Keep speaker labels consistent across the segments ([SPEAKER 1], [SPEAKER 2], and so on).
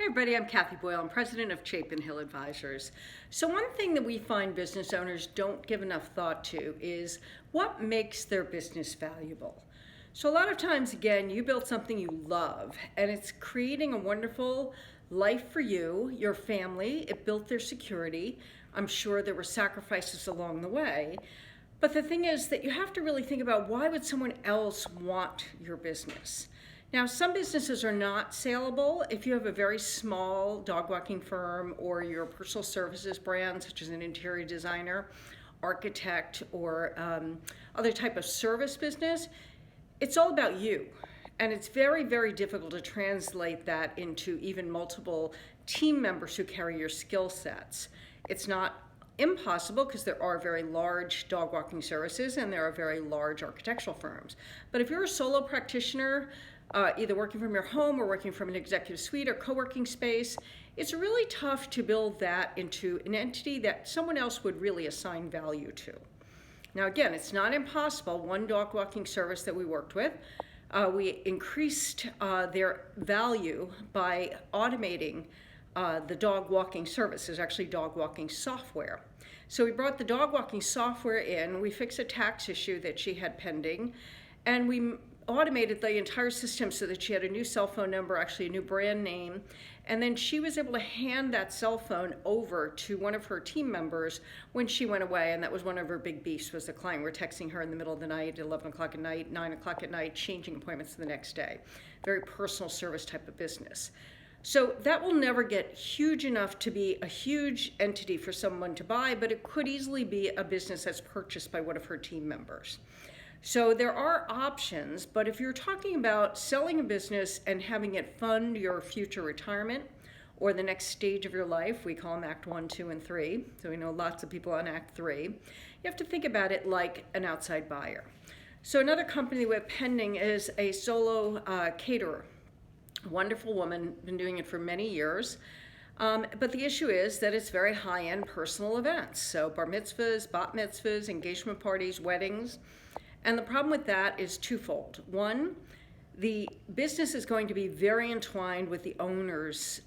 [SPEAKER 1] Everybody, I'm Kathy Boyle. I'm president of Chapin Hill Advisors. So one thing that we find business owners don't give enough thought to is what makes their business valuable. So a lot of times, again, you built something you love and it's creating a wonderful life for you, your family. It built their security. I'm sure there were sacrifices along the way. But the thing is that you have to really think about, why would someone else want your business? Now, some businesses are not saleable. If you have a very small dog walking firm or your personal services brand, such as an interior designer, architect, or other type of service business, it's all about you. And it's very, very difficult to translate that into even multiple team members who carry your skill sets. It's not impossible, because there are very large dog walking services and there are very large architectural firms. But if you're a solo practitioner, either working from your home or working from an executive suite or co-working space, it's really tough to build that into an entity that someone else would really assign value to. Now again, it's not impossible. One dog walking service that we worked with, we increased their value by automating the dog walking service. Is actually dog walking software. So we brought the dog walking software in, we fixed a tax issue that she had pending, and we automated the entire system so that she had a new cell phone number, actually a new brand name, and then she was able to hand that cell phone over to one of her team members when she went away. And that was one of her big beefs, was the client were texting her in the middle of the night, 11 o'clock at night, 9 o'clock at night, changing appointments the next day. Very personal service type of business. So that will never get huge enough to be a huge entity for someone to buy, but it could easily be a business that's purchased by one of her team members. So there are options, but if you're talking about selling a business and having it fund your future retirement or the next stage of your life, we call them Act 1, 2, and 3. So we know lots of people on Act 3. You have to think about it like an outside buyer. So another company we have pending is a solo caterer. Wonderful woman, been doing it for many years. But the issue is that it's very high-end personal events. So bar mitzvahs, bat mitzvahs, engagement parties, weddings. And the problem with that is twofold. One, the business is going to be very entwined with the owner's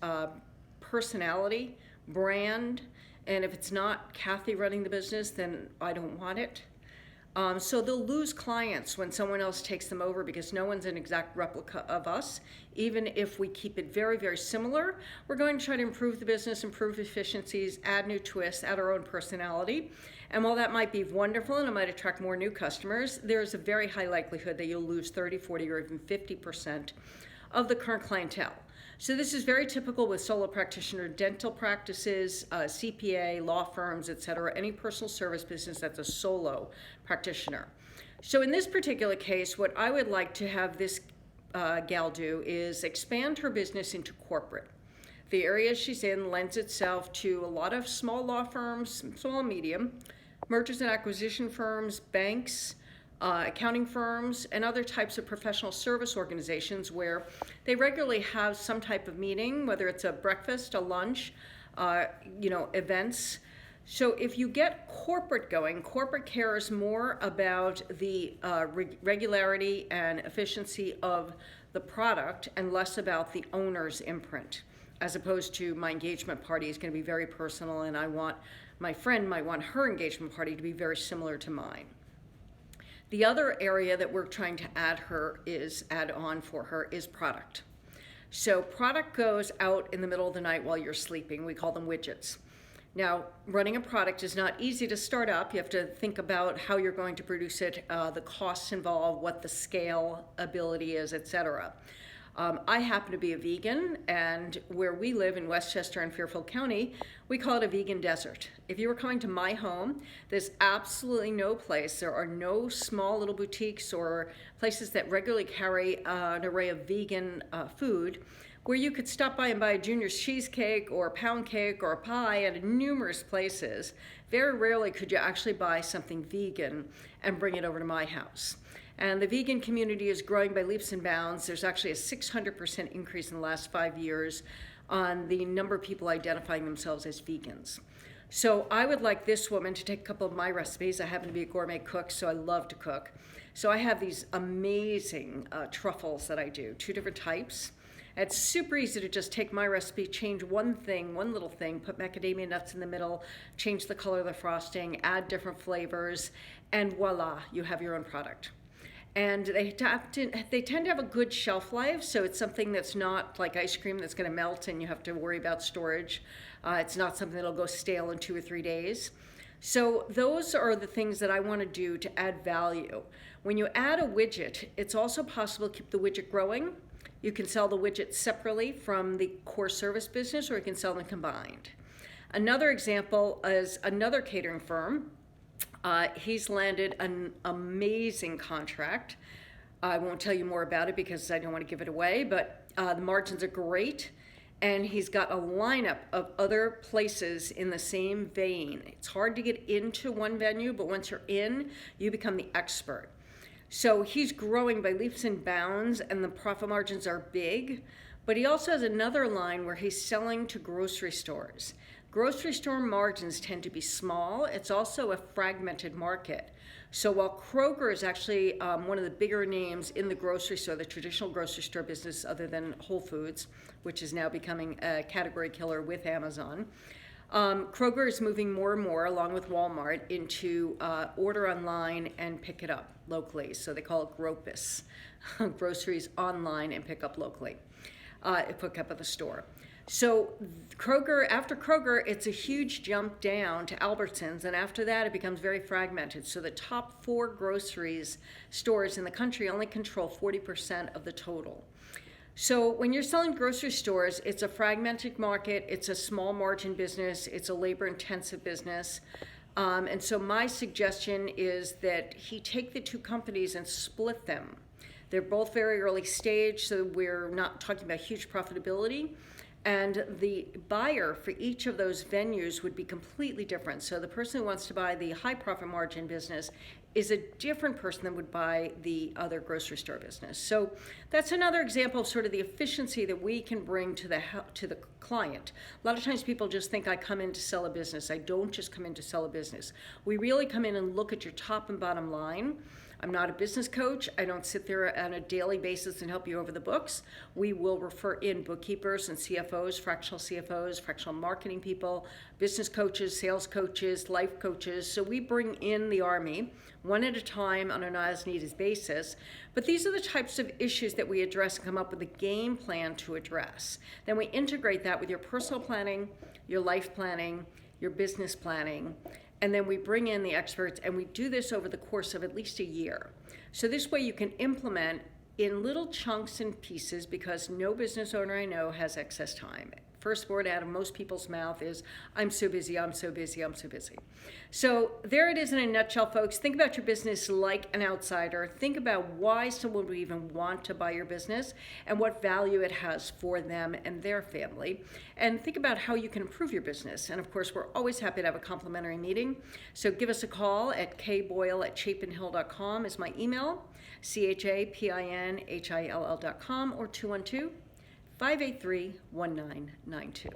[SPEAKER 1] personality, brand, and if it's not Kathy running the business, then I don't want it. So they'll lose clients when someone else takes them over, because no one's an exact replica of us. Even if we keep it very, very similar, we're going to try to improve the business, improve efficiencies, add new twists, add our own personality. And while that might be wonderful and it might attract more new customers, there's a very high likelihood that you'll lose 30, 40, or even 50% of the current clientele. So this is very typical with solo practitioner dental practices, CPA, law firms, etc., any personal service business that's a solo practitioner. So in this particular case, what I would like to have this gal do is expand her business into corporate. The area she's in lends itself to a lot of small law firms, small and medium, mergers and acquisition firms, banks, accounting firms, and other types of professional service organizations where they regularly have some type of meeting, whether it's a breakfast, a lunch, events. So if you get corporate going, corporate cares more about the regularity and efficiency of the product and less about the owner's imprint, as opposed to my engagement party is going to be very personal, and my friend might want her engagement party to be very similar to mine. The other area that we're trying to add on for her is product. So product goes out in the middle of the night while you're sleeping. We call them widgets. Now, running a product is not easy to start up. You have to think about how you're going to produce it, the costs involved, what the scale ability is, etc. I happen to be a vegan, and where we live in Westchester and Fairfield County, we call it a vegan desert. If you were coming to my home, there's absolutely no place, there are no small little boutiques or places that regularly carry an array of vegan food, where you could stop by and buy a Junior's cheesecake or a pound cake or a pie at numerous places. Very rarely could you actually buy something vegan and bring it over to my house. And the vegan community is growing by leaps and bounds. There's actually a 600% increase in the last 5 years on the number of people identifying themselves as vegans. So I would like this woman to take a couple of my recipes. I happen to be a gourmet cook, so I love to cook. So I have these amazing truffles that I do, 2 different types. It's super easy to just take my recipe, change one thing, one little thing, put macadamia nuts in the middle, change the color of the frosting, add different flavors, and voila, you have your own product. And they tend to have a good shelf life, so it's something that's not like ice cream that's going to melt and you have to worry about storage. It's not something that'll go stale in 2 or 3 days. So those are the things that I want to do to add value. When you add a widget, it's also possible to keep the widget growing. You can sell the widget separately from the core service business, or you can sell them combined. Another example is another catering firm. He's landed an amazing contract. I won't tell you more about it because I don't want to give it away, but the margins are great. And he's got a lineup of other places in the same vein. It's hard to get into one venue, but once you're in, you become the expert. So he's growing by leaps and bounds, and the profit margins are big. But he also has another line where he's selling to grocery stores. Grocery store margins tend to be small. It's also a fragmented market. So while Kroger is actually one of the bigger names in the grocery store, the traditional grocery store business other than Whole Foods, which is now becoming a category killer with Amazon, Kroger is moving more and more, along with Walmart, into order online and pick it up locally. So they call it GROPIS, groceries online and pick up locally, pick up at the store. So after Kroger, it's a huge jump down to Albertsons, and after that it becomes very fragmented. So the top 4 groceries stores in the country only control 40% of the total. So when you're selling grocery stores, it's a fragmented market, it's a small margin business, it's a labor-intensive business. And so my suggestion is that he take the 2 companies and split them. They're both very early stage, so we're not talking about huge profitability. And the buyer for each of those venues would be completely different. So the person who wants to buy the high profit margin business is a different person than would buy the other grocery store business. So that's another example of sort of the efficiency that we can bring to the client. A lot of times people just think I come in to sell a business. I don't just come in to sell a business. We really come in and look at your top and bottom line. I'm not a business coach. I don't sit there on a daily basis and help you over the books. We will refer in bookkeepers and CFOs, fractional marketing people, business coaches, sales coaches, life coaches. So we bring in the army one at a time on an as-needed basis. But these are the types of issues that we address and come up with a game plan to address. Then we integrate that with your personal planning, your life planning, your business planning, and then we bring in the experts, and we do this over the course of at least a year. So this way you can implement in little chunks and pieces, because no business owner I know has excess time. First word out of most people's mouth is, I'm so busy, I'm so busy, I'm so busy. So there it is in a nutshell, folks. Think about your business like an outsider. Think about why someone would even want to buy your business and what value it has for them and their family. And think about how you can improve your business. And of course, we're always happy to have a complimentary meeting. So give us a call at kboyle@chapinhill.com is my email, CHAPINHILL.com, or 212-583-1992.